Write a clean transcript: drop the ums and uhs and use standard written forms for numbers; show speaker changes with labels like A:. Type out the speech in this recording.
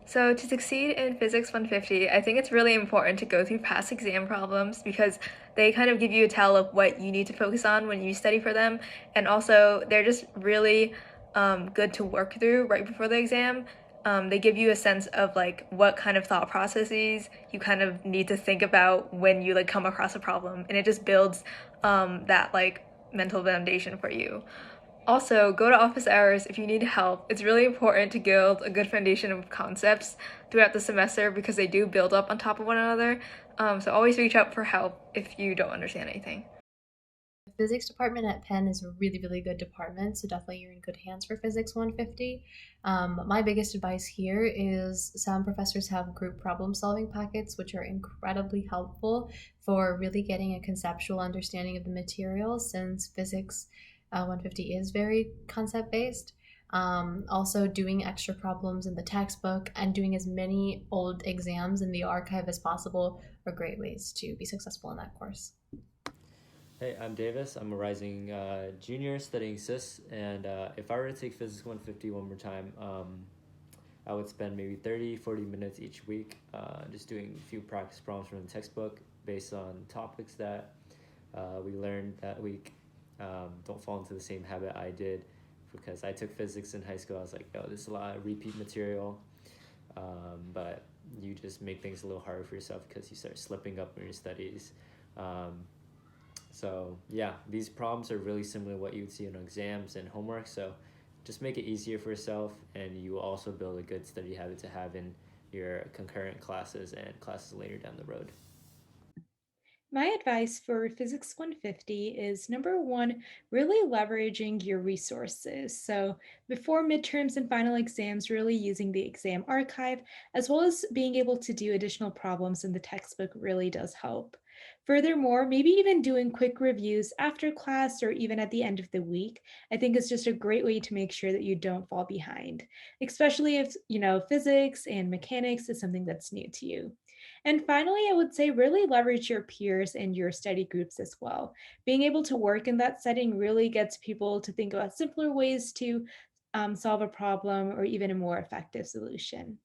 A: So, to succeed in Physics 150, I think it's really important to go through past exam problems because they kind of give you a tell of what you need to focus on when you study for them. And also, they're just really good to work through right before the exam. They give you a sense of like what kind of thought processes you kind of need to think about when you like come across a problem, and it just builds that like mental foundation for you. Also, go to office hours if you need help. It's really important to build a good foundation of concepts throughout the semester because they do build up on top of one another. So always reach out for help if you don't understand anything.
B: The physics department at Penn is a really, really good department, so definitely you're in good hands for Physics 150. My biggest advice here is some professors have group problem solving packets, which are incredibly helpful for really getting a conceptual understanding of the material since Physics 150 is very concept based. Also, doing extra problems in the textbook and doing as many old exams in the archive as possible are great ways to be successful in that course.
C: Hey, I'm Davis. I'm a rising junior studying Phys, and if I were to take Physics 150 one more time, I would spend maybe 30, 40 minutes each week just doing a few practice problems from the textbook based on topics that we learned that week. Don't fall into the same habit I did because I took physics in high school. I was like, oh, this is a lot of repeat material, but you just make things a little harder for yourself because you start slipping up in your studies. Um, so yeah, these problems are really similar to what you would see in exams and homework. So just make it easier for yourself, and you will also build a good study habit to have in your concurrent classes and classes later down the road.
D: My advice for Physics 150 is number one, really leveraging your resources. So, before midterms and final exams, really using the exam archive, as well as being able to do additional problems in the textbook, really does help. Furthermore, maybe even doing quick reviews after class or even at the end of the week, I think is just a great way to make sure that you don't fall behind, especially if, physics and mechanics is something that's new to you. And finally, I would say really leverage your peers and your study groups as well. Being able to work in that setting really gets people to think about simpler ways to solve a problem or even a more effective solution.